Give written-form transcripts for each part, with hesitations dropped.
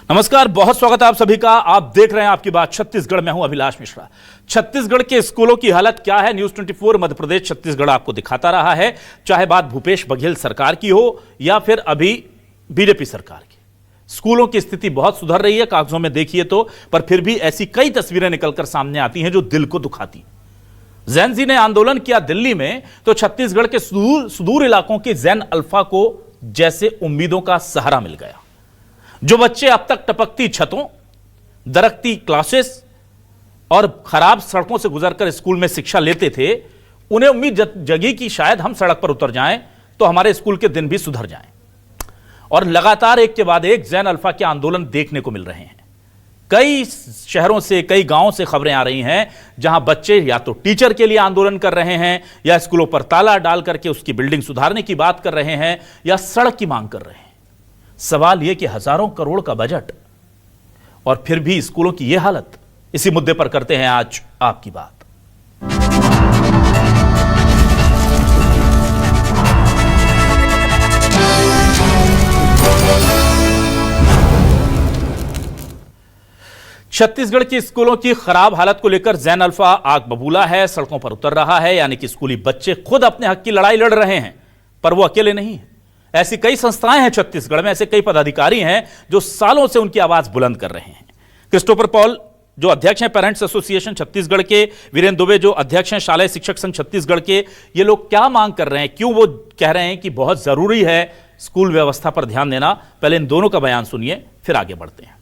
नमस्कार, बहुत स्वागत है आप सभी का। आप देख रहे हैं आपकी बात छत्तीसगढ़ में। हूं अभिलाष मिश्रा। छत्तीसगढ़ के स्कूलों की हालत क्या है, न्यूज 24 मध्य प्रदेश छत्तीसगढ़ आपको दिखाता रहा है। चाहे बात भूपेश बघेल सरकार की हो या फिर अभी बीजेपी सरकार की, स्कूलों की स्थिति बहुत सुधर रही है कागजों में देखिए तो, पर फिर भी ऐसी कई तस्वीरें निकलकर सामने आती हैं जो दिल को दुखाती। जैन जी ने आंदोलन किया दिल्ली में तो छत्तीसगढ़ के सुदूर इलाकों के जैन अल्फा को जैसे उम्मीदों का सहारा मिल गया। जो बच्चे अब तक टपकती छतों, दरकती क्लासेस और खराब सड़कों से गुजरकर स्कूल में शिक्षा लेते थे, उन्हें उम्मीद जगी कि शायद हम सड़क पर उतर जाएं तो हमारे स्कूल के दिन भी सुधर जाएं। और लगातार एक के बाद एक जैन अल्फा के आंदोलन देखने को मिल रहे हैं। कई शहरों से, कई गांवों से खबरें आ रही हैं जहां बच्चे या तो टीचर के लिए आंदोलन कर रहे हैं, या स्कूलों पर ताला डाल करके उसकी बिल्डिंग सुधारने की बात कर रहे हैं, या सड़क की मांग कर रहे हैं। सवाल यह कि हजारों करोड़ का बजट और फिर भी स्कूलों की यह हालत। इसी मुद्दे पर करते हैं आज आपकी बात। छत्तीसगढ़ के स्कूलों की खराब हालत को लेकर जैन अल्फा आग बबूला है, सड़कों पर उतर रहा है। यानी कि स्कूली बच्चे खुद अपने हक की लड़ाई लड़ रहे हैं, पर वो अकेले नहीं हैं। ऐसी कई संस्थाएं हैं छत्तीसगढ़ में, ऐसे कई पदाधिकारी हैं जो सालों से उनकी आवाज बुलंद कर रहे हैं। क्रिस्टोफर पॉल जो अध्यक्ष हैं पेरेंट्स एसोसिएशन छत्तीसगढ़ के, वीरेंद्र दुबे जो अध्यक्ष हैं शालेय शिक्षक संघ छत्तीसगढ़ के, ये लोग क्या मांग कर रहे हैं, क्यों वो कह रहे हैं कि बहुत जरूरी है स्कूल व्यवस्था पर ध्यान देना। पहले इन दोनों का बयान सुनिए, फिर आगे बढ़ते हैं।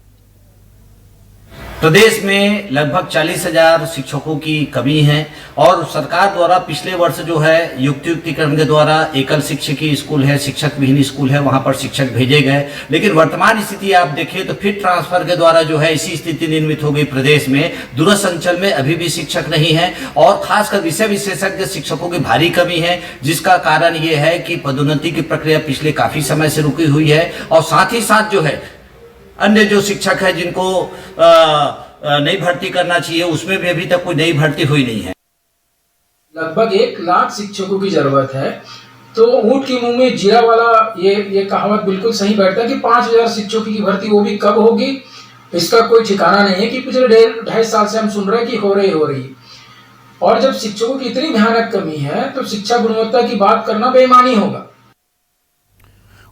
प्रदेश में लगभग 40,000 शिक्षकों की कमी है और सरकार द्वारा पिछले वर्ष जो है युक्तिक्रम के द्वारा एकल शिक्षकीय स्कूल है, शिक्षक विहीन स्कूल है, वहां पर शिक्षक भेजे गए। लेकिन वर्तमान स्थिति आप देखें तो फिर ट्रांसफर के द्वारा जो है इसी स्थिति निर्मित हो गई। प्रदेश में दूरस्थ अंचल में अभी भी शिक्षक नहीं है और खासकर विषय विशेषज्ञ शिक्षकों की भारी कमी है, जिसका कारण ये है कि पदोन्नति की प्रक्रिया पिछले काफी समय से रुकी हुई है और साथ ही साथ जो है अन्य जो शिक्षक है जिनको नई भर्ती करना चाहिए, उसमें भी अभी तक कोई नई भर्ती हुई नहीं है। लगभग 1 लाख शिक्षकों की जरूरत है। तो ऊंट के मुंह में जीरा वाला ये कहावत बिल्कुल सही बैठता है कि 5,000 शिक्षकों की भर्ती वो भी कब होगी, इसका कोई ठिकाना नहीं है। कि पिछले 1.5 साल से हम सुन रहे हैं कि हो रही। और जब शिक्षकों की इतनी भयानक कमी है तो शिक्षा गुणवत्ता की बात करना बेईमानी होगा।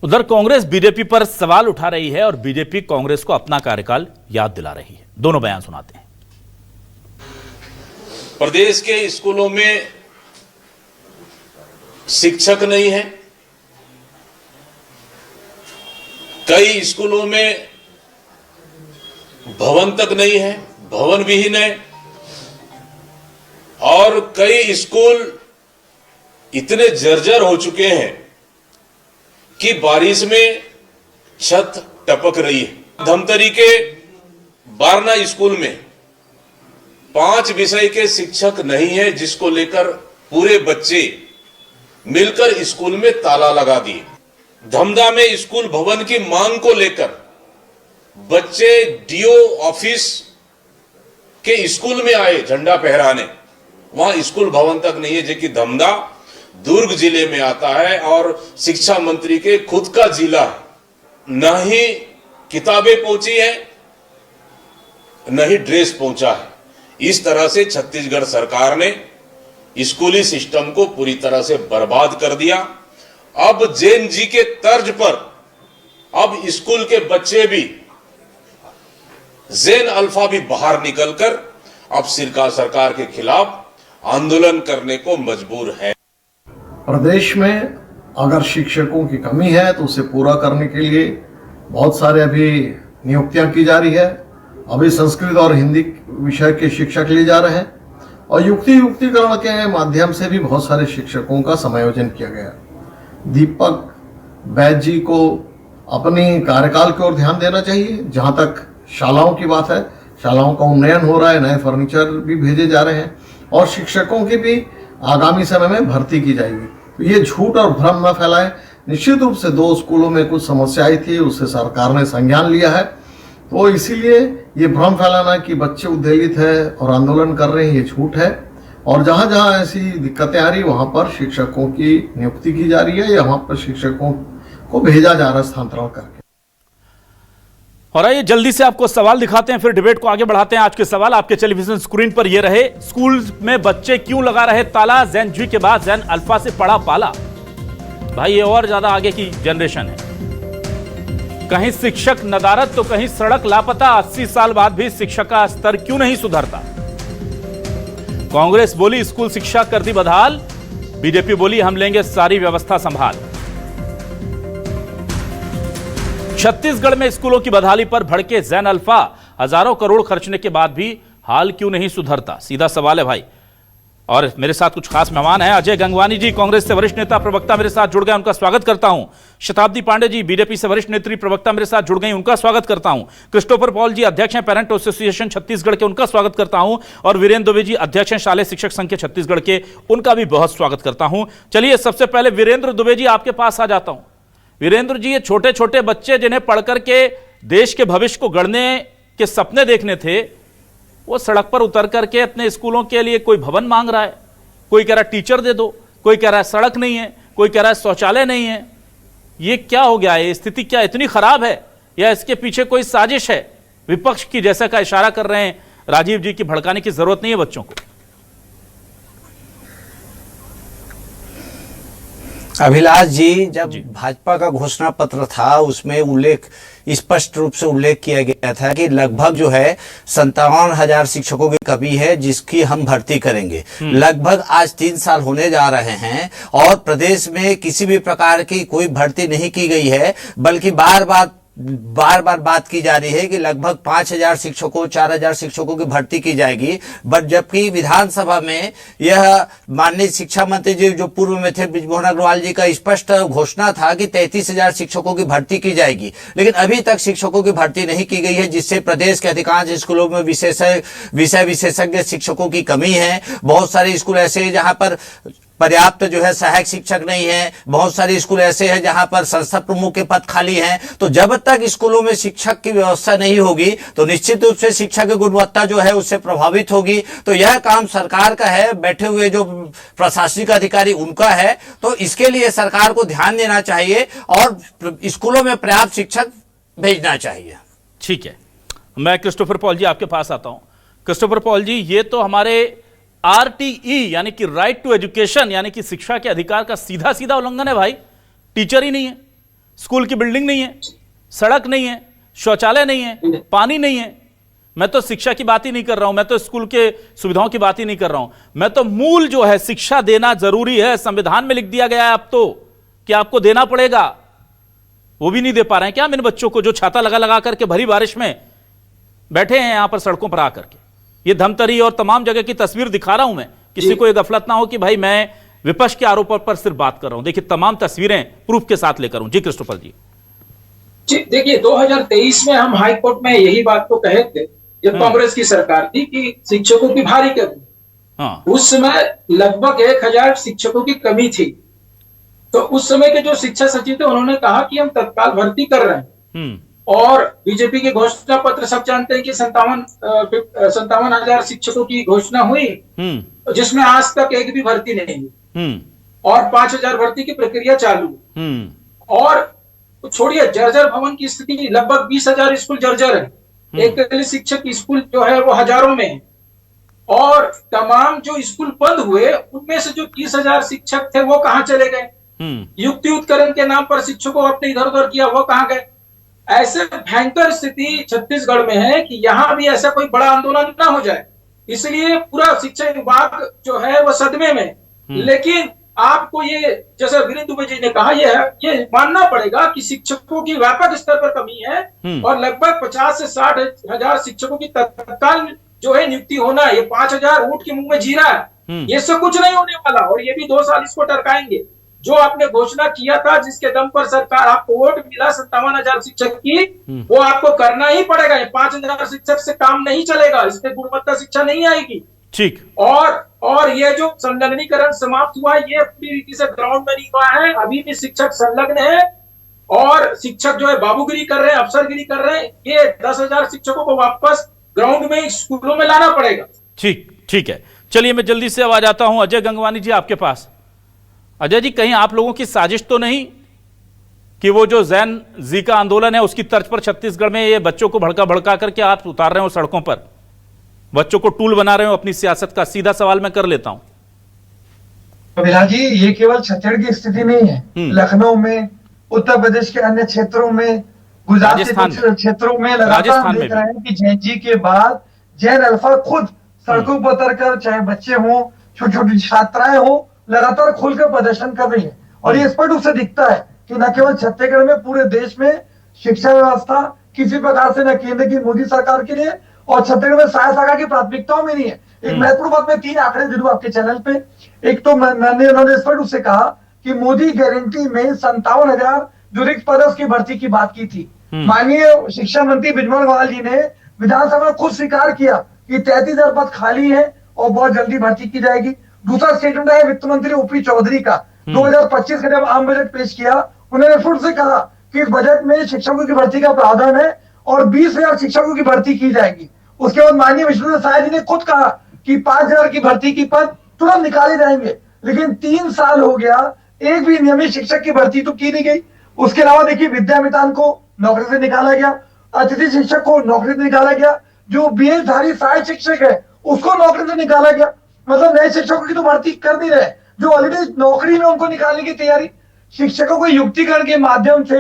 उधर कांग्रेस बीजेपी पर सवाल उठा रही है और बीजेपी कांग्रेस को अपना कार्यकाल याद दिला रही है। दोनों बयान सुनाते हैं। प्रदेश के स्कूलों में शिक्षक नहीं है, कई स्कूलों में भवन तक नहीं है, भवन विहीन है, और कई स्कूल इतने जर्जर हो चुके हैं कि बारिश में छत टपक रही है। धमतरी के बारना स्कूल में 5 विषय के शिक्षक नहीं है, जिसको लेकर पूरे बच्चे मिलकर स्कूल में ताला लगा दिए। धमदा में स्कूल भवन की मांग को लेकर बच्चे डीओ ऑफिस के स्कूल में आए झंडा फहराने, वहां स्कूल भवन तक नहीं है, जो कि धमदा दुर्ग जिले में आता है और शिक्षा मंत्री के खुद का जिला है। न ही किताबें पहुंची है, न ही ड्रेस पहुंचा है। इस तरह से छत्तीसगढ़ सरकार ने स्कूली सिस्टम को पूरी तरह से बर्बाद कर दिया। अब जैन जी के तर्ज पर अब स्कूल के बच्चे भी, जैन अल्फा भी बाहर निकलकर अब सरकार के खिलाफ आंदोलन करने को मजबूर है। प्रदेश में अगर शिक्षकों की कमी है तो उसे पूरा करने के लिए बहुत सारे अभी नियुक्तियां की जा रही है। अभी संस्कृत और हिंदी विषय के शिक्षक लिए जा रहे हैं और युक्तिकरण के माध्यम से भी बहुत सारे शिक्षकों का समायोजन किया गया। दीपक बैद जी को अपनी कार्यकाल की ओर ध्यान देना चाहिए। जहां तक शालाओं की बात है, शालाओं का उन्नयन हो रहा है, नए फर्नीचर भी भेजे जा रहे हैं और शिक्षकों की भी आगामी समय में भर्ती की जाएगी। तो ये झूठ और भ्रम न फैलाएं। निश्चित रूप से 2 स्कूलों में कुछ समस्या आई थी, उससे सरकार ने संज्ञान लिया है। तो इसीलिए ये भ्रम फैलाना कि बच्चे उद्वेलित है और आंदोलन कर रहे हैं, ये झूठ है। और जहां जहां ऐसी दिक्कतें आ रही वहां पर शिक्षकों की नियुक्ति की जा रही है या वहां पर शिक्षकों को भेजा जा रहा है स्थानांतरण करके। और आइए जल्दी से आपको सवाल दिखाते हैं, फिर डिबेट को आगे बढ़ाते हैं। आज के सवाल आपके टेलीविजन स्क्रीन पर ये रहे। स्कूल में बच्चे क्यों लगा रहे ताला? जैन जी के बाद जैन अल्फा से पड़ा पाला। भाई ये और ज्यादा आगे की जनरेशन है। कहीं शिक्षक नदारद तो कहीं सड़क लापता। 80 साल बाद भी शिक्षा का स्तर क्यों नहीं सुधरता? कांग्रेस बोली स्कूल शिक्षा कर दी बदहाल, बीजेपी बोली हम लेंगे सारी व्यवस्था संभाल। छत्तीसगढ़ में स्कूलों की बदहाली पर भड़के जैन अल्फा। हजारों करोड़ खर्चने के बाद भी हाल क्यों नहीं सुधरता? सीधा सवाल है भाई। और मेरे साथ कुछ खास मेहमान हैं। अजय गंगवानी जी कांग्रेस से वरिष्ठ नेता प्रवक्ता मेरे साथ जुड़ गए, उनका स्वागत करता हूं। शताब्दी पांडे जी बीजेपी से वरिष्ठ नेत्री प्रवक्ता मेरे साथ जुड़ गई, उनका स्वागत करता हूं। क्रिस्टोफर पॉल जी अध्यक्ष हैं पेरेंट एसोसिएशन छत्तीसगढ़ के, उनका स्वागत करता हूं। और वीरेंद्र दुबे जी अध्यक्ष हैं शालेय शिक्षक संघ के छत्तीसगढ़ के, उनका भी बहुत स्वागत करता हूं। चलिए सबसे पहले वीरेंद्र दुबे जी आपके पास आ जाता हूं। वीरेंद्र जी, ये छोटे छोटे बच्चे जिन्हें पढ़कर के देश के भविष्य को गढ़ने के सपने देखने थे, वो सड़क पर उतर करके अपने स्कूलों के लिए कोई भवन मांग रहा है। कोई कह रहा है टीचर दे दो, कोई कह रहा है सड़क नहीं है, कोई कह रहा है शौचालय नहीं है। ये क्या हो गया है? स्थिति क्या इतनी खराब है या इसके पीछे कोई साजिश है विपक्ष की, जैसा का इशारा कर रहे हैं राजीव जी की? भड़काने की जरूरत नहीं है बच्चों को। अभिलाष जी, जब भाजपा का घोषणा पत्र था उसमें उल्लेख स्पष्ट रूप से उल्लेख किया गया था कि लगभग जो है 57,000 शिक्षकों की कमी है जिसकी हम भर्ती करेंगे। लगभग आज 3 साल होने जा रहे हैं और प्रदेश में किसी भी प्रकार की कोई भर्ती नहीं की गई है, बल्कि बार बार बात की जा रही है कि लगभग 5,000 शिक्षकों 4,000 शिक्षकों की भर्ती की जाएगी। बट जबकि विधानसभा में यह माननीय शिक्षा मंत्री जी जो पूर्व में थे बृजमोहन अग्रवाल जी का स्पष्ट घोषणा था कि 33,000 शिक्षकों की भर्ती की जाएगी, लेकिन अभी तक शिक्षकों की भर्ती नहीं की गई है, जिससे प्रदेश के अधिकांश स्कूलों में विषय विशेषज्ञ शिक्षकों की कमी है। बहुत सारे स्कूल ऐसे हैं जहां पर पर्याप्त जो है सहायक शिक्षक नहीं है। बहुत सारे स्कूल ऐसे हैं जहां पर संस्था प्रमुख के पद खाली हैं। तो जब तक स्कूलों में शिक्षक की व्यवस्था नहीं होगी तो निश्चित रूप से शिक्षा की गुणवत्ता जो है उससे प्रभावित होगी। तो यह काम सरकार का है, बैठे हुए जो प्रशासनिक अधिकारी उनका है। तो इसके लिए सरकार को ध्यान देना चाहिए और स्कूलों में पर्याप्त शिक्षक भेजना चाहिए। ठीक है, मैं क्रिस्टोफर पॉल जी आपके पास आता हूं। क्रिस्टोफर पॉल जी, ये तो हमारे RTE यानी कि राइट टू एजुकेशन यानी कि शिक्षा के अधिकार का सीधा सीधा उल्लंघन है भाई। टीचर ही नहीं है, स्कूल की बिल्डिंग नहीं है, सड़क नहीं है, शौचालय नहीं है, पानी नहीं है। मैं तो शिक्षा की बात ही नहीं कर रहा हूं, मैं तो स्कूल के सुविधाओं की बात ही नहीं कर रहा हूं। मैं तो मूल जो है शिक्षा देना जरूरी है, संविधान में लिख दिया गया है अब तो कि आपको देना पड़ेगा, वो भी नहीं दे पा रहे हैं क्या इन बच्चों को जो छाता लगा करके भरी बारिश में बैठे हैं यहां पर सड़कों पर आकर के? ये धमतरी और तमाम जगह की तस्वीर दिखा रहा हूं मैं, किसी को ये गफलत ना हो कि भाई मैं विपक्ष के आरोपों पर सिर्फ बात कर रहा हूं। देखिए तमाम तस्वीरें प्रूफ के साथ लेकर हूं। जी क्रिस्टोफर जी। देखिए 2023 में हम हाई कोर्ट में यही बात को कहे थे जब कांग्रेस की सरकार थी कि शिक्षकों की भारी कमी। उस समय लगभग 1,000 शिक्षकों की कमी थी। तो उस समय के जो शिक्षा सचिव थे उन्होंने कहा कि हम तत्काल भर्ती कर रहे हैं। और बीजेपी के घोषणा पत्र सब जानते हैं कि 57,000 शिक्षकों की घोषणा हुई, जिसमें आज तक एक भी भर्ती नहीं हुई और 5,000 भर्ती की प्रक्रिया चालू। और छोड़िए जर्जर भवन की स्थिति, लगभग 20,000 स्कूल जर्जर है। एक शिक्षक स्कूल जो है वो हजारों में है। और तमाम जो स्कूल बंद हुए उनमें से जो 30,000 शिक्षक थे वो कहाँ चले गए? युक्ति उत्करण के नाम पर शिक्षकों को अपने इधर उधर किया, वो कहाँ गए? ऐसे भयंकर स्थिति छत्तीसगढ़ में है कि यहाँ भी ऐसा कोई बड़ा आंदोलन ना हो जाए, इसलिए पूरा शिक्षा विभाग जो है वो सदमे में। लेकिन आपको ये जैसा वीरेंद्र दुबे जी ने कहा, ये मानना पड़ेगा कि शिक्षकों की व्यापक स्तर पर कमी है और लगभग 50 से 60,000 शिक्षकों की तत्काल जो है नियुक्ति होना, ये 5,000 ऊंट के मुंह में जीरा है। ये सब कुछ नहीं होने वाला और ये भी 2 साल इसको टरकाएंगे। जो आपने घोषणा किया था जिसके दम पर सरकार आपको वोट मिला 57,000 शिक्षक की, वो आपको करना ही पड़ेगा। 5,000 शिक्षक से काम नहीं चलेगा, इससे गुणवत्ता शिक्षा नहीं आएगी। ठीक। और ये जो संलग्नीकरण समाप्त हुआ ये पूरी रीति से ग्राउंड में नहीं हुआ है। अभी भी शिक्षक संलग्न है और शिक्षक जो है बाबूगिरी कर रहे हैं, अफसरगिरी कर रहे हैं। ये 10,000 शिक्षकों को वापस ग्राउंड में स्कूलों में लाना पड़ेगा। ठीक है, चलिए मैं जल्दी से आवाज आता हूं अजय गंगवानी जी आपके पास। अजय जी, कहीं आप लोगों की साजिश तो नहीं कि वो जो जैन जी का आंदोलन है उसकी तर्ज पर छत्तीसगढ़ में ये बच्चों को भड़का भड़का करके आप उतार रहे हो सड़कों पर, बच्चों को टूल बना रहे हो अपनी सियासत का? सीधा सवाल मैं कर लेता हूं अभिलाष जी, ये केवल छत्तीसगढ़ की स्थिति नहीं है। लखनऊ में, उत्तर प्रदेश के अन्य क्षेत्रों में, गुजरात के कुछ क्षेत्रों में लगातार हम देख रहे हैं कि जैन जी के बाद जैन अल्फा खुद सड़कों पर उतरकर, चाहे बच्चे हों, छोटी छोटी छात्राएं हों, लगातार खुलकर प्रदर्शन कर रही है। और ये स्पष्ट रूप से दिखता है कि न केवल छत्तीसगढ़ में, पूरे देश में शिक्षा व्यवस्था किसी प्रकार से न केंद्र की मोदी सरकार के लिए और छत्तीसगढ़ में शायद सरकार की प्राथमिकताओं में नहीं है। एक महत्वपूर्ण बात मैं 3 आंकड़े दे दूं आपके चैनल पे। एक तो उन्होंने स्पष्ट रूप से कहा कि मोदी गारंटी में 57,000 जो रिक्त पद की भर्ती की बात की थी। माननीय शिक्षा मंत्री बिजमोहन अग्रवाल जी ने विधानसभा में खुद स्वीकार किया कि 33,000 पद खाली है और बहुत जल्दी भर्ती की जाएगी। दूसरा स्टेटमेंट है वित्त मंत्री ओपी चौधरी का, 2025 का जब आम बजट पेश किया, उन्होंने फिर से कहा कि इस बजट में शिक्षकों की भर्ती का प्रावधान है और 20,000 शिक्षकों की भर्ती की जाएगी। उसके बाद माननीय विष्णु साय जी ने खुद कहा कि 5,000 की भर्ती की पद तुरंत निकाले जाएंगे। लेकिन 3 साल हो गया, एक भी नियमित शिक्षक की भर्ती तो की नहीं गई। उसके अलावा देखिए, विद्यामितान को नौकरी से निकाला गया, अतिथि शिक्षक को नौकरी से निकाला गया, जो बीएसधारी सहायक शिक्षक है उसको नौकरी से निकाला गया। मतलब नए शिक्षकों की तो भर्ती कर नहीं रहे, जो ऑलरेडी नौकरी में उनको निकालने की तैयारी। शिक्षकों को युक्तिकरण के माध्यम से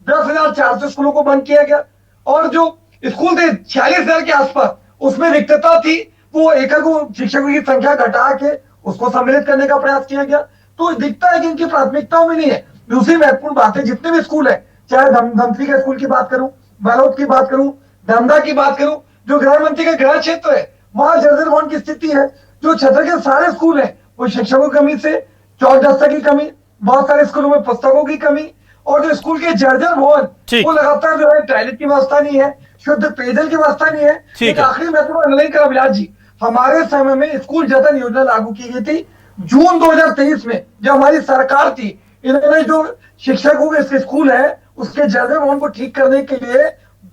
10,400 स्कूलों को बंद किया गया और जो स्कूल थे 46,000 के आसपास, उसमें रिक्तता थी, वो एकल शिक्षकों की संख्या घटा के उसको सम्मिलित करने का प्रयास किया गया। तो दिखता है कि इनकी प्राथमिकताओं में नहीं है। दूसरी महत्वपूर्ण बात है, जितने भी स्कूल है, चाहे धमतरी के स्कूल की बात करूं, बालोद की बात करूं, धमदा की बात करूं, जो गृह मंत्री का गृह क्षेत्र है, वहां जर्जर भवन की स्थिति है। जो छत्तीसगढ़ के सारे स्कूल है, वो शिक्षकों की कमी से, चौक दस्ता की कमी, बहुत सारे स्कूलों में पुस्तकों की कमी, और जो स्कूल के जर्जर भवन, वो लगातार जो है टॉयलेट की व्यवस्था नहीं है, शुद्ध पेयजल की व्यवस्था नहीं है। एक आखिरी महत्वपूर्ण निर्णय कर अभिलाष जी, हमारे समय में स्कूल जतन योजना लागू की गई थी जून 2023 में, जब हमारी सरकार थी। इन्होंने जो शिक्षकों के स्कूल है उसके जर्जर भवन को ठीक करने के लिए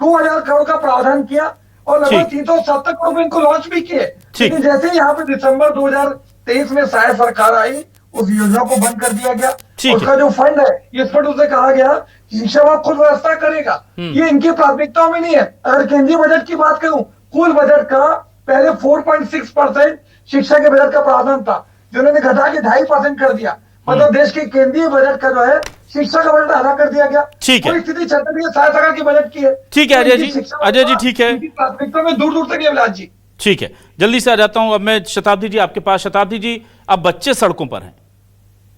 2,000 करोड़ का प्रावधान किया और लगभग 370 करोड़ में इनको लॉन्च भी किए। लेकिन जैसे ही यहाँ पे दिसंबर 2023 में शायद सरकार आई, उस योजना को बंद कर दिया गया। उसका जो फंड है, ये स्पष्ट रूप से कहा गया कि शिक्षा विभाग खुद व्यवस्था करेगा। ये इनकी प्राथमिकताओं में नहीं है। अगर केंद्रीय बजट की बात करूं, कुल बजट का पहले 4.6% शिक्षा के बजट का प्रावधान था, जो उन्होंने घटा के 2.5% कर दिया। मतलब देश के केंद्रीय बजट का जो है शिक्षा का बजट आधा कर दिया गया। ठीक है, स्थिति छत्तीसगढ़ सरकार की बजट की है। ठीक है अजय जी, अजय जी ठीक है, प्राथमिकता में दूर दूर तक नहीं अभिलाष जी। ठीक है, जल्दी से आ जाता हूं। अब मैं शताब्दी जी आपके पास। शताब्दी जी, अब बच्चे सड़कों पर हैं।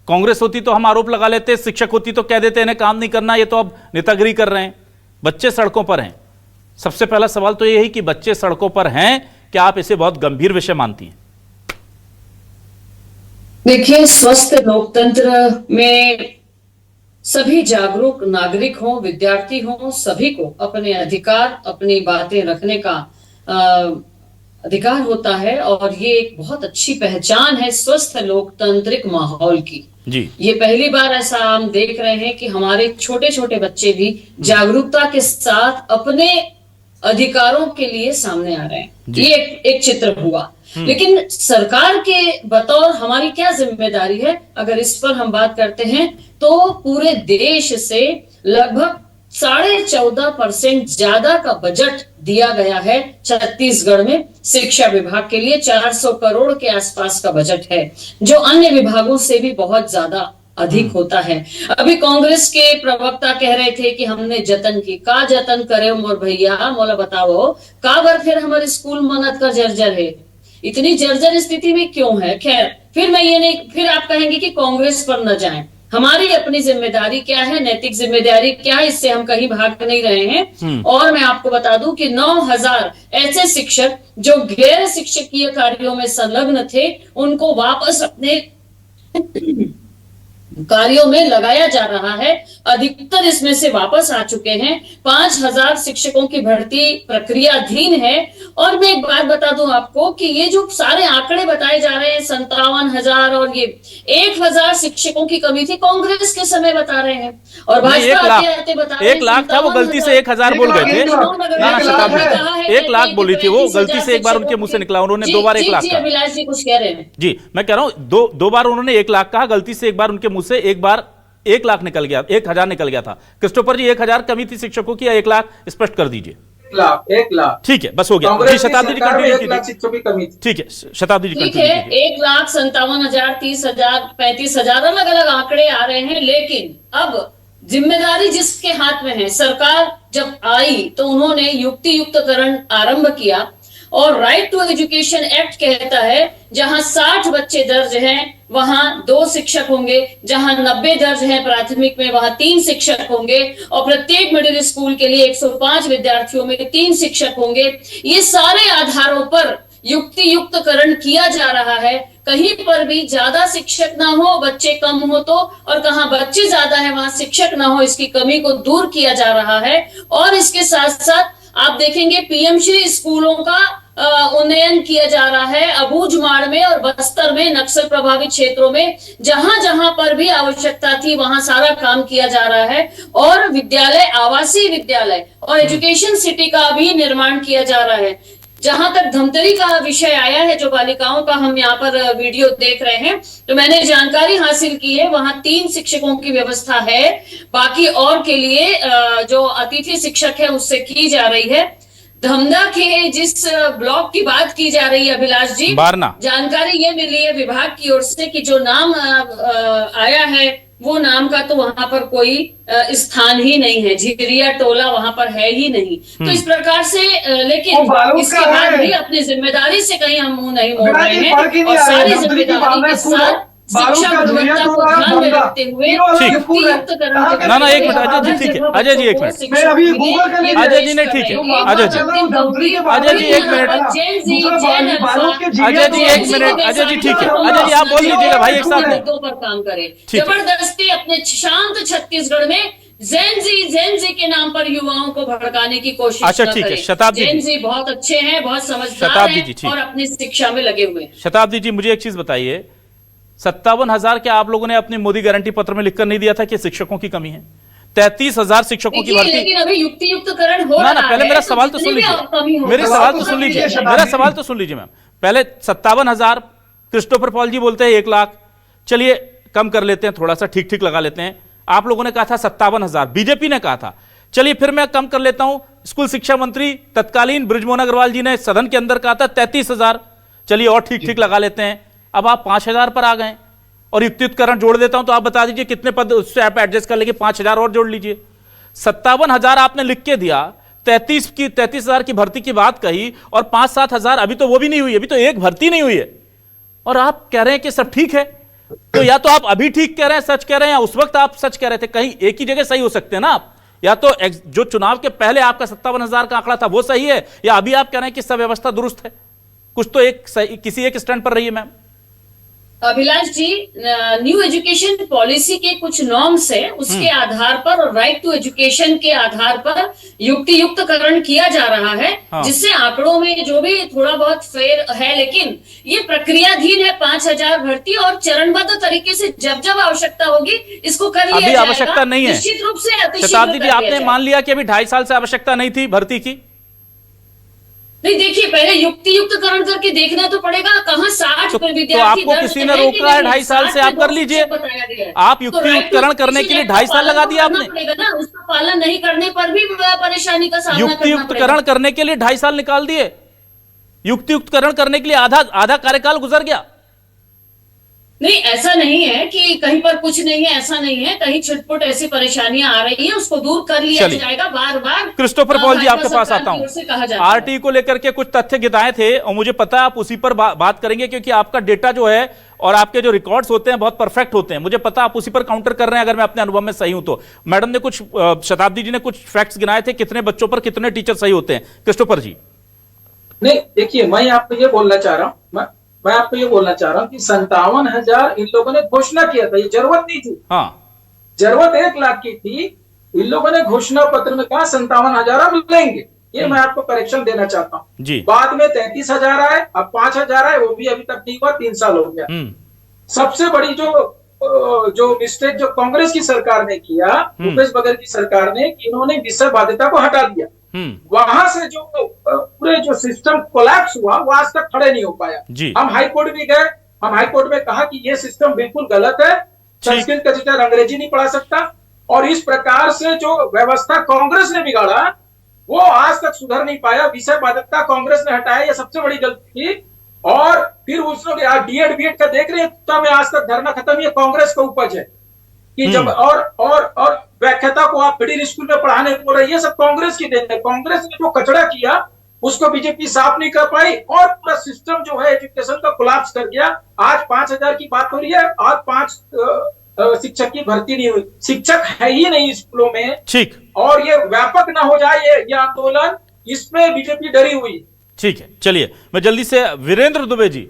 कांग्रेस होती तो हम आरोप लगा लेते, शिक्षक होती तो कह देते इन्हें काम नहीं करना, ये तो अब नेतागिरी कर रहे हैं। बच्चे सड़कों पर हैं। सबसे पहला सवाल तो यही कि बच्चे सड़कों पर हैं, क्या आप इसे बहुत गंभीर विषय मानती हैं? देखिए, स्वस्थ लोकतंत्र में सभी जागरूक नागरिक हों, विद्यार्थी हों, सभी को अपने अधिकार, अपनी बातें रखने का अधिकार होता है और ये एक बहुत अच्छी पहचान है स्वस्थ लोकतांत्रिक माहौल की। जी, ये पहली बार ऐसा हम देख रहे हैं कि हमारे छोटे छोटे बच्चे भी जागरूकता के साथ अपने अधिकारों के लिए सामने आ रहे हैं। ये एक चित्र हुआ। लेकिन सरकार के बतौर हमारी क्या जिम्मेदारी है, अगर इस पर हम बात करते हैं तो पूरे देश से लगभग 14.5% ज्यादा का बजट दिया गया है छत्तीसगढ़ में शिक्षा विभाग के लिए। 400 करोड़ के आसपास का बजट है, जो अन्य विभागों से भी बहुत ज्यादा अधिक होता है। अभी कांग्रेस के प्रवक्ता कह रहे थे कि हमने जतन की, का जतन करे मोर भैया, मोला बताओ का बार फिर हमारे स्कूल मनत का जर्जर है, इतनी जर्जर स्थिति में क्यों है। खैर, फिर मैं ये नहीं, फिर आप कहेंगे कि कांग्रेस पर न जाएं। हमारी अपनी जिम्मेदारी क्या है, नैतिक जिम्मेदारी क्या है, इससे हम कहीं भाग नहीं रहे हैं। और मैं आपको बता दूं कि 9,000 ऐसे शिक्षक जो गैर शिक्षकीय कार्यों में संलग्न थे, उनको वापस अपने कार्यों में लगाया जा रहा है। अधिकतर इसमें से वापस आ चुके हैं। 5,000 शिक्षकों की भर्ती प्रक्रियाधीन है। और मैं एक बात बता दूं आपको कि ये जो सारे आंकड़े बताए जा रहे हैं, 57,000 और ये 1,000 शिक्षकों की कमी थी, कांग्रेस के समय बता रहे हैं। और भाजपा आते आते बता रहे हैं 1 लाख था, वो गलती से 1,000 बोल गए थे। 1 लाख बोल रही थी वो, गलती से एक बार उनके मुंह से निकला, उन्होंने 2 बार 1 लाख कहा। अभिलाष जी कुछ कह रहे हैं। जी, मैं कह रहा हूं दो बार उन्होंने 1 लाख कहा, गलती से एक बार उनके मुंह से एक बार 1 लाख निकल गया, 1000 निकल गया था। क्रिस्टोफर जी 1000 कमी थी शिक्षकों की या 1 लाख, स्पष्ट कर दीजिए। 1 लाख ठीक है, बस हो गया जी। शताब्दी जी कंटिन्यू कीजिए। शिक्षकों की कमी थी। ठीक है, शताब्दी जी ठीक कंटिन्यू है, कीजिए। 1,57,000, 30,000, 35,000 अलग अलग आंकड़े आ रहे हैं, लेकिन अब जिम्मेदारी जिसके हाथ में है, सरकार जब आई तो उन्होंने युक्तियुक्तकरण आरंभ किया और राइट टू एजुकेशन एक्ट कहता है जहां 60 बच्चे दर्ज हैं वहां 2 शिक्षक होंगे, जहां 90 दर्ज हैं प्राथमिक में वहां 3 शिक्षक होंगे और प्रत्येक मिडिल स्कूल के लिए 105 विद्यार्थियों में 3 शिक्षक होंगे। ये सारे आधारों पर युक्तियुक्तकरण किया जा रहा है। कहीं पर भी ज्यादा शिक्षक ना हो, बच्चे कम हो तो, और कहां बच्चे ज्यादा है वहां शिक्षक ना हो, इसकी कमी को दूर किया जा रहा है। और इसके साथ साथ आप देखेंगे पीएम श्री स्कूलों का उन्नयन किया जा रहा है। अबूझमाड़ में और बस्तर में नक्सल प्रभावित क्षेत्रों में जहां जहां पर भी आवश्यकता थी वहां सारा काम किया जा रहा है। और विद्यालय, आवासीय विद्यालय और एजुकेशन सिटी का भी निर्माण किया जा रहा है। जहां तक धमतरी का विषय आया है, जो बालिकाओं का हम यहाँ पर वीडियो देख रहे हैं, तो मैंने जानकारी हासिल की है वहां 3 शिक्षकों की व्यवस्था है। बाकी और के लिए जो अतिथि शिक्षक है उससे की जा रही है। धमदा के जिस ब्लॉक की बात की जा रही है अभिलाष जी, जानकारी ये मिली है विभाग की ओर से कि जो नाम आया है वो नाम का तो वहां पर कोई स्थान ही नहीं है, झिरिया टोला वहां पर है ही नहीं। तो इस प्रकार से लेकिन इसके बाद भी अपनी जिम्मेदारी से कहीं हम मुंह नहीं मोड़ रहे हैं और सारी जिम्मेदारी के साथ शिक्षा गुणवत्ता को ध्यान में रखते हुए ना एक मिनट अजय जी, ठीक है अजय जी एक मिनट, अजय जी ने, ठीक है अजय जी, अजय जी एक मिनट, अजय जी एक मिनट, अजय जी ठीक है, अजय जी आप बोल लीजिएगा भाई एक साथ मुद्दों पर काम करें। जबरदस्ती अपने शांत छत्तीसगढ़ में जेन जी के नाम पर युवाओं को भड़काने की कोशिश अच्छा ठीक है। शताब्दी जेन जी बहुत अच्छे हैं, बहुत समझदार हैं और अपनी शिक्षा में लगे हुए हैं। शताब्दी जी मुझे एक चीज बताइए, 57,000 क्या आप लोगों ने अपनी मोदी गारंटी पत्र में लिखकर नहीं दिया था कि शिक्षकों की कमी है? 33,000 शिक्षकों की भर्ती, लेकिन अभी युक्तियुक्तकरण हो रहा है। ना पहले मेरा सवाल तो सुन लीजिए, मेरे सवाल तो सुन लीजिए, मेरा सवाल तो सुन लीजिए मैम। पहले 57,000, क्रिस्टोफर पॉल जी बोलते हैं 1 लाख, चलिए कम कर लेते हैं, थोड़ा सा ठीक ठीक लगा लेते हैं। आप लोगों ने कहा था 57,000, बीजेपी ने कहा था, चलिए फिर मैं कम कर लेता हूं। स्कूल शिक्षा मंत्री तत्कालीन बृजमोहन अग्रवाल जी ने सदन के अंदर कहा था 33,000, चलिए और ठीक ठीक लगा लेते हैं। अब आप 5,000 पर आ गए और युक्तियुक्तकरण जोड़ देता हूं तो आप बता दीजिए कितने पद उससे आप एडजस्ट कर लेंगे, 5,000 और जोड़ लीजिए। 57,000 आपने लिख के दिया, 33,000 की भर्ती की बात कही और 5-7 हजार अभी तो वो भी नहीं हुई, अभी तो एक भर्ती नहीं हुई है और आप कह रहे हैं कि सब ठीक है। तो या तो आप अभी ठीक कह रहे हैं, सच कह रहे हैं, या उस वक्त आप सच कह रहे थे, कहीं एक ही जगह सही हो सकते हैं ना आप। या तो जो चुनाव के पहले आपका 57,000 का आंकड़ा था वो सही है, या अभी आप कह रहे हैं कि सब व्यवस्था दुरुस्त है। कुछ तो एक सही, किसी एक स्टैंड पर रहिए मैम। अभिलाष जी, न्यू एजुकेशन पॉलिसी के कुछ नॉर्म्स है, उसके आधार पर और राइट टू एजुकेशन के आधार पर युक्तियुक्तकरण किया जा रहा है। हाँ। जिससे आंकड़ों में जो भी थोड़ा बहुत फेर है, लेकिन ये प्रक्रियाधीन है। 5,000 भर्ती और चरणबद्ध तरीके से जब जब आवश्यकता होगी इसको कर लिया जाएगा। आवश्यकता नहीं है निश्चित रूप से। शताब्दी जी आपने मान लिया कि अभी 2.5 साल से आवश्यकता नहीं थी भर्ती की? नहीं, देखिए पहले युक्तियुक्तकरण करके देखना तो पड़ेगा। कहां 60 विद्यार्थी तो आपको किसी ने रोका है 2.5 साल से? आप कर लीजिए। आप युक्तियुक्तकरण करने के लिए 2.5 साल लगा दिया आपने ना, उसका पालन नहीं करने पर भी परेशानी का सामना। युक्तियुक्तकरण करने के लिए 2.5 साल निकाल दिए, युक्तियुक्तकरण करने के लिए आधा कार्यकाल गुजर गया। नहीं, ऐसा नहीं है कि कहीं पर कुछ नहीं है, ऐसा नहीं है। कहीं छुटपुट ऐसी परेशानियां आ रही है, उसको दूर कर लिया जाएगा। बार बार क्रिस्टोफर पॉल जी आपके पास आता हूं। आरटी को लेकर के कुछ तथ्य गिनाए थे और मुझे पता है आप उसी पर बात करेंगे, क्योंकि आपका डेटा जो है और आपके जो रिकॉर्ड्स होते हैं बहुत परफेक्ट होते हैं। मुझे पता आप उसी पर काउंटर कर रहे हैं, अगर मैं अपने अनुभव में सही हूं तो। मैडम ने कुछ, शताब्दी जी ने कुछ फैक्ट्स गिनाए थे, कितने बच्चों पर कितने टीचर सही होते हैं। क्रिस्टोफर जी नहीं, देखिए मैं आपको ये बोलना चाह रहा हूं, मैं आपको ये बोलना चाह रहा हूं कि 57,000 इन लोगों ने घोषणा किया था, ये जरूरत नहीं थी। हाँ, जरूरत 1 लाख की थी। इन लोगों ने घोषणा पत्र में कहा 57,000 हम लेंगे। ये मैं आपको करेक्शन देना चाहता हूँ। बाद में 33,000 आए, अब 5,000 आए, वो भी अभी तक नहीं हुआ, 3 साल हो गया। सबसे बड़ी जो मिस्टेक जो कांग्रेस की सरकार ने किया, भूपेश बघेल की सरकार ने, इन्होंने विषय बाध्यता को हटा दिया। वहां से जो पूरे जो सिस्टम कोलैप्स हुआ वो आज तक खड़े नहीं हो पाया। हम हाई कोर्ट भी गए, हम हाई कोर्ट में कहा कि ये सिस्टम बिल्कुल गलत है संस्कृत का टीचर अंग्रेजी नहीं पढ़ा सकता। और इस प्रकार से जो व्यवस्था कांग्रेस ने बिगाड़ा वो आज तक सुधर नहीं पाया। विषय बाध्यता कांग्रेस ने हटाया, यह सबसे बड़ी गलती थी। और फिर उसने डीएड बीएड का देख रहे हैं, तब आज तक धरना खत्म, ये कांग्रेस का उपज है कि जब और व्याख्याता को आप मिडिल स्कूल में पढ़ाने बोल रहे, ये सब कांग्रेस की देन है। कांग्रेस ने जो कचरा किया उसको बीजेपी साफ नहीं कर पाई और पूरा सिस्टम जो है एजुकेशन का कोलैप्स कर गया। आज 5,000 की बात हो रही है, आज 5 शिक्षक की भर्ती नहीं हुई, शिक्षक है ही नहीं स्कूलों में। ठीक, और ये व्यापक ना हो जाए ये आंदोलन, इसमें बीजेपी डरी हुई। ठीक है, चलिए मैं जल्दी से वीरेंद्र दुबे जी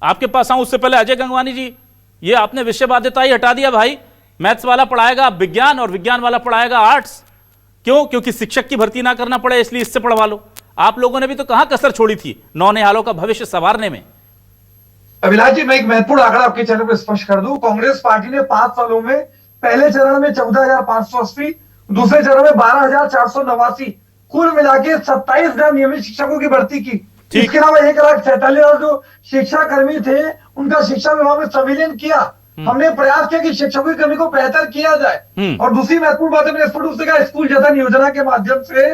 आपके पास आऊं। उससे पहले अजय गंगवानी जी, ये आपने विषय बाध्यता ही हटा दिया भाई। मैथ्स वाला पढ़ाएगा विज्ञान और विज्ञान वाला पढ़ाएगा आर्ट्स, क्यों? क्योंकि शिक्षक की भर्ती ना करना पड़े, इसलिए इससे पढ़वा लो। आप लोगों ने भी तो कहां कसर छोड़ी थी नौनिहालों का भविष्य संवारने में। अभिलाष जी, मैं एक महत्वपूर्ण आंकड़ा आपके चैनल पर स्पष्ट कर दूं। कांग्रेस पार्टी ने 5 सालों में पहले चरण में 14,580, दूसरे चरण में 12,489, कुल मिला के 27,000 नियमित शिक्षकों की भर्ती की। इसके अलावा 1,47,000 जो शिक्षा कर्मी थे उनका शिक्षा विभाग में संविलियन किया। हमने प्रयास किया कि शिक्षकों की कमी को बेहतर किया जाए। और दूसरी महत्वपूर्ण बात हमने स्पष्ट रूप से कहा, स्कूल जतन योजना के माध्यम से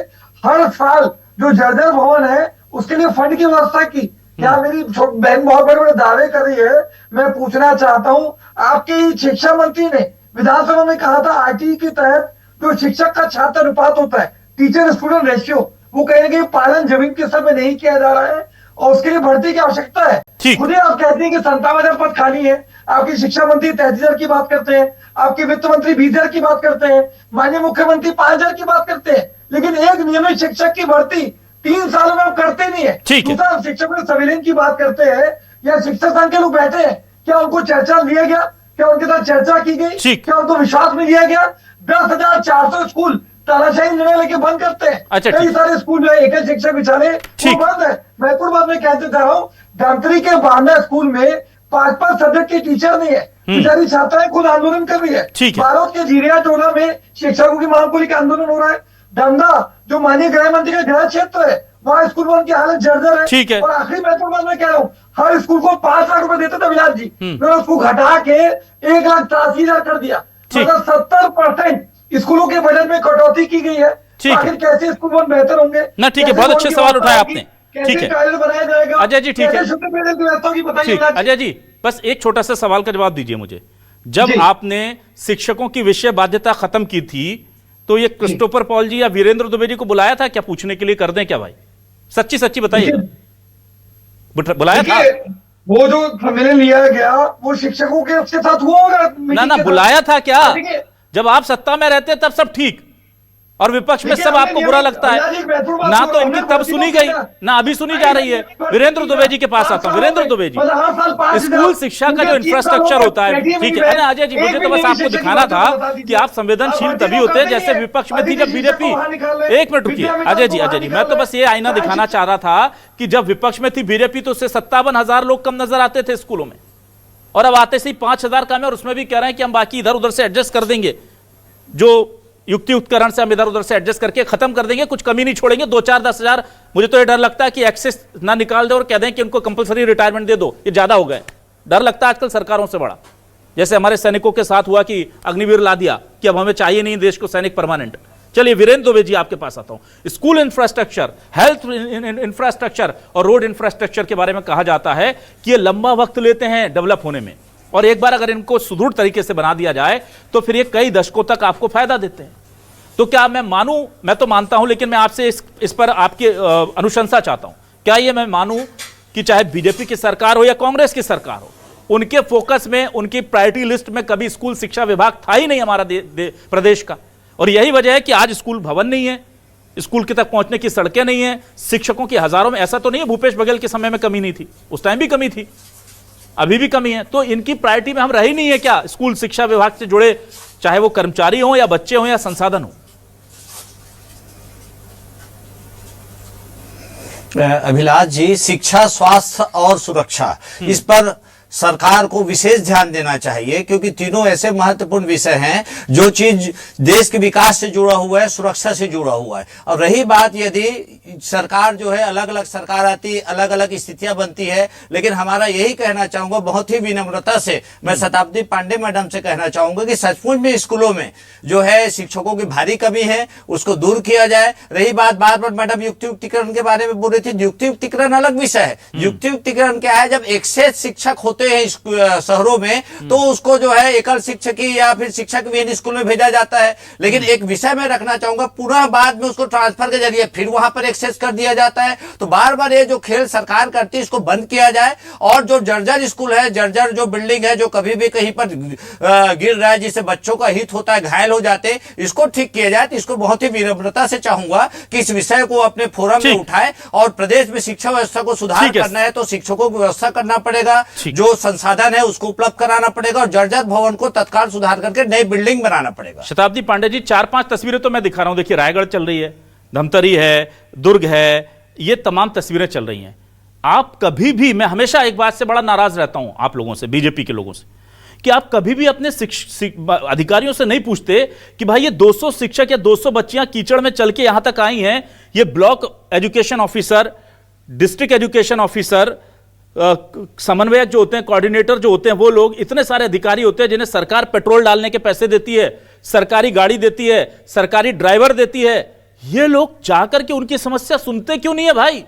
हर साल जो जर्जर भवन है उसके लिए फंड की व्यवस्था की। क्या मेरी बहन बहुत बड़े बड़े दावे कर रही है, मैं पूछना चाहता हूं, आपके शिक्षा मंत्री ने विधानसभा में कहा था आरटीई के तहत जो शिक्षक का छात्र अनुपात होता है, टीचर स्टूडेंट रेशियो, वो कहेंगे कि पालन जमीन के स्तर में नहीं किया जा रहा है और उसके लिए भर्ती की आवश्यकता है। खुद ही आप कहते हैं कि 57,000 पद खाली है। आपकी शिक्षा मंत्री 33,000 की बात करते हैं, आपके वित्त मंत्री 20,000 की बात करते हैं, माननीय मुख्यमंत्री 5,000 की बात करते हैं, लेकिन एक नियमित शिक्षक की भर्ती 3 सालों में आप करते नहीं है। दूसरा, शिक्षकों के संविलियन की बात करते हैं या शिक्षक संघ के लोग बैठे हैं, क्या उनको चर्चा लिया गया? क्या उनके साथ चर्चा की गई? क्या उनको विश्वास में लिया गया? 10,400 स्कूल तानाशाही निर्णय लेके बंद करते हैं। कई सारे स्कूल जो है एकल शिक्षक विद्यालय वो बंद है। महत्वपूर्ण बात मैं कहते जा रहा हूँ, धमतरी के बांदा स्कूल में 5 सब्जेक्ट के टीचर नहीं है, बेचारी छात्राएं खुद आंदोलन कर रही है। बारोद के जीरिया टोला में शिक्षकों की मांग को लेकर आंदोलन हो रहा है। डंडा जो माननीय गृह मंत्री का गृह क्षेत्र है, वहाँ स्कूल भवन की हालत जर्जर है। और आखिरी महत्वपूर्ण बात मैं कह रहा हूँ, हर स्कूल को 5 लाख रुपए देते थे विलास जी, मैंने उसको घटा के 1,83,000 कर दिया। मतलब 70% स्कूलों के बजट में कटौती की गई है। आखिर कैसे स्कूल बहुत बेहतर होंगे ना? ठीक है, बहुत अच्छे सवाल उठाए आपने। ठीक है बनाया जाएगा अजय जी, ठीक है ठीक। अजय जी, बस एक छोटा सा सवाल का जवाब दीजिए मुझे। जब आपने शिक्षकों की विषय बाध्यता खत्म की थी तो ये क्रिस्टोफर पॉल जी या वीरेंद्र दुबे जी को बुलाया था क्या पूछने के लिए कर दें क्या भाई? सच्ची सच्ची बताइए, बुलाया था? वो जो सम्मेलन लिया गया वो शिक्षकों के उसके साथ हुआ होगा ना, बुलाया था क्या? जब आप सत्ता में रहते तब सब ठीक और विपक्ष में सब आपको बुरा लगता है ना, तो इनकी तब सुनी गई ना अभी सुनी जा रही है। वीरेंद्र दुबे जी के पास आता हूं। वीरेंद्र दुबे जी, स्कूल शिक्षा का जो इंफ्रास्ट्रक्चर होता है, ठीक है ना अजय जी, मुझे तो बस आपको दिखाना था कि आप संवेदनशील तभी होते हैं जैसे विपक्ष में थी जब बीजेपी। एक मिनट रुकिए अजय जी, मैं तो बस ये आईना दिखाना चाह रहा था कि जब विपक्ष में थी बीजेपी तो उससे 57,000 लोग कम नजर आते थे स्कूलों में, और अब आते से 5,000 कम है, और उसमें भी कह रहे हैं कि हम बाकी इधर उधर से एडजस्ट कर देंगे, जो युक्ति उपकरण से हम इधर उधर से एडजस्ट करके खत्म कर देंगे, कुछ कमी नहीं छोड़ेंगे। 2-4-10,000, मुझे तो ये डर लगता है कि एक्सेस ना निकाल दे और कह दें कि उनको कंपलसरी रिटायरमेंट दे दो, ये ज्यादा हो गए। डर लगता है आजकल सरकारों से बड़ा, जैसे हमारे सैनिकों के साथ हुआ कि अग्निवीर ला दिया कि अब हमें चाहिए नहीं देश को सैनिक परमानेंट। चलिए वीरेंद्र दुबे जी आपके पास आता हूं। स्कूल इंफ्रास्ट्रक्चर, हेल्थ इंफ्रास्ट्रक्चर और रोड इंफ्रास्ट्रक्चर के बारे में कहा जाता है कि ये लंबा वक्त लेते हैं डेवलप होने में, और एक बार अगर इनको सुदृढ़ तरीके से बना दिया जाए तो फिर ये कई दशकों तक आपको फायदा देते हैं। तो क्या मैं मानूं, मैं तो मानता हूं, लेकिन मैं आपसे इस पर आपकी अनुशंसा चाहता हूं, क्या ये मैं मानूं कि चाहे बीजेपी की सरकार हो या कांग्रेस की सरकार हो, उनके फोकस में, उनकी प्रायोरिटी लिस्ट में कभी स्कूल शिक्षा विभाग था ही नहीं हमारा प्रदेश का, और यही वजह है कि आज स्कूल भवन नहीं है, स्कूल के तक पहुंचने की सड़कें नहीं है, शिक्षकों की हजारों में। ऐसा तो नहीं है भूपेश बघेल के समय में कमी नहीं थी, उस टाइम भी कमी थी, अभी भी कमी है। तो इनकी प्रायोरिटी में हम रही नहीं है क्या स्कूल शिक्षा विभाग से जुड़े, चाहे वो कर्मचारी हो या बच्चे हो या संसाधन हो? अभिलाष जी, शिक्षा, स्वास्थ्य और सुरक्षा, इस पर सरकार को विशेष ध्यान देना चाहिए, क्योंकि तीनों ऐसे महत्वपूर्ण विषय हैं जो चीज देश के विकास से जुड़ा हुआ है, सुरक्षा से जुड़ा हुआ है। और रही बात यदि सरकार जो है अलग अलग सरकार आती, अलग अलग स्थितियां बनती है, लेकिन हमारा यही कहना चाहूंगा बहुत ही विनम्रता से, मैं शताब्दी पांडे मैडम से कहना चाहूंगा कि सचमुच में स्कूलों में जो है शिक्षकों की भारी कमी है, उसको दूर किया जाए। रही बात बार बार मैडम युक्तियुक्तिकरण के बारे में बोल रही थी, युक्तियुक्तिकरण अलग विषय है। युक्तियुक्तिकरण क्या है, जब एक्सेस शिक्षक होते हैं शहरों में तो उसको जो है एकल शिक्षकी या फिर शिक्षक विहीन स्कूल में भेजा जाता है। लेकिन एक विषय में रखना चाहूंगा, पुनः बाद में उसको ट्रांसफर के जरिए फिर वहां पर एक्सेस कर दिया जाता है। तो बार बार ये जो खेल सरकार करती है इसको बंद किया जाए, और जो जर्जर स्कूल है, जर्जर जो बिल्डिंग है, जो कभी भी कहीं पर गिर रहा है, जिससे बच्चों का हित होता है, घायल हो जाते हैं, इसको ठीक किया जाए। तो इसको बहुत ही विनम्रता से चाहूंगा कि इस विषय को अपने फोरम में उठाए, और प्रदेश में शिक्षा व्यवस्था को सुधार करना है तो शिक्षकों की व्यवस्था करना पड़ेगा, जो संसाधन है उसको उपलब्ध कराना पड़ेगा, और जर्जर भवन को तत्काल सुधार करके नई बिल्डिंग बनाना पड़ेगा। शताब्दी पांडे जी, 4-5 तस्वीरें तो मैं दिखा रहा हूं, देखिए रायगढ़ चल रही है, धमतरी है, दुर्ग है, ये तमाम तस्वीरें चल रही हैं। आप कभी भी, मैं हमेशा एक बात से बड़ा नाराज रहता हूं आप लोगों से, बीजेपी के लोगों से, कि आप कभी भी अपने अधिकारियों से नहीं पूछते कि भाई ये 200 शिक्षक या 200 बच्चियां कीचड़ में चल के यहां तक आई हैं, ये block education officer, district education officer, समन्वयक जो होते हैं, कोऑर्डिनेटर जो होते हैं, वो लोग, इतने सारे अधिकारी होते हैं जिन्हें सरकार पेट्रोल डालने के पैसे देती है, सरकारी गाड़ी देती है, सरकारी ड्राइवर देती है। ये लोग जाकर के उनकी समस्या सुनते क्यों नहीं है भाई?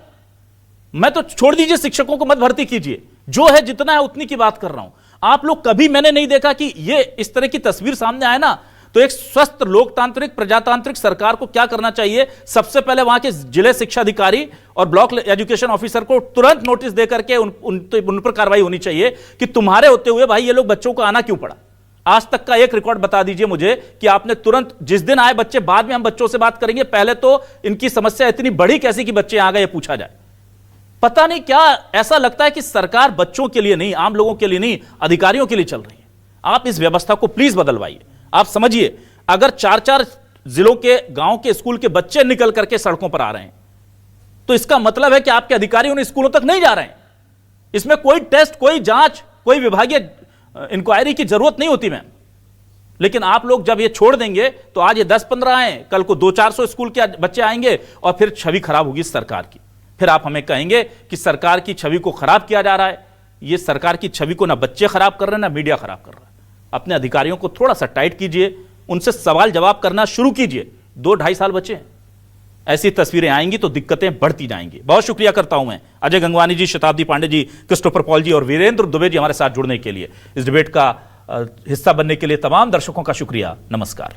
मैं तो छोड़ दीजिए, शिक्षकों को मत भर्ती कीजिए, जो है जितना है उतनी की बात कर रहा हूं। आप लोग कभी, मैंने नहीं देखा कि ये इस तरह की तस्वीर सामने आए ना, तो एक स्वस्थ लोकतांत्रिक प्रजातांत्रिक सरकार को क्या करना चाहिए, सबसे पहले वहां के जिले शिक्षा अधिकारी और ब्लॉक एजुकेशन ऑफिसर को तुरंत नोटिस देकर के उन पर कार्रवाई होनी चाहिए कि तुम्हारे होते हुए भाई ये लोग बच्चों को आना क्यों पड़ा। आज तक का एक रिकॉर्ड बता दीजिए मुझे कि आपने तुरंत, जिस दिन आए बच्चे, बाद में हम बच्चों से बात करेंगे, पहले तो इनकी समस्या इतनी बड़ी कैसी कि बच्चे आ गए, पूछा जाए। पता नहीं क्या ऐसा लगता है कि सरकार बच्चों के लिए नहीं, आम लोगों के लिए नहीं, अधिकारियों के लिए चल रही है। आप इस व्यवस्था को प्लीज बदलवाइए। आप समझिए, अगर 4-4 जिलों के गांव के स्कूल के बच्चे निकल करके सड़कों पर आ रहे हैं तो इसका मतलब है कि आपके अधिकारी उन स्कूलों तक नहीं जा रहे हैं। इसमें कोई टेस्ट, कोई जांच, कोई विभागीय इंक्वायरी की जरूरत नहीं होती मैम। लेकिन आप लोग जब ये छोड़ देंगे तो आज ये 10-15 आए, कल को 200-400 स्कूल के बच्चे आएंगे और फिर छवि खराब होगी सरकार की। फिर आप हमें कहेंगे कि सरकार की छवि को खराब किया जा रहा है। ये सरकार की छवि को ना बच्चे खराब कर रहे हैं, ना मीडिया खराब कर रहा है। अपने अधिकारियों को थोड़ा सा टाइट कीजिए, उनसे सवाल जवाब करना शुरू कीजिए। 2-2.5 साल बचे हैं, ऐसी तस्वीरें आएंगी तो दिक्कतें बढ़ती जाएंगी। बहुत शुक्रिया करता हूं मैं अजय गंगवानी जी, शताब्दी पांडे जी, क्रिस्टोफर पॉल जी और वीरेंद्र दुबे जी हमारे साथ जुड़ने के लिए, इस डिबेट का हिस्सा बनने के लिए तमाम दर्शकों का शुक्रिया। नमस्कार।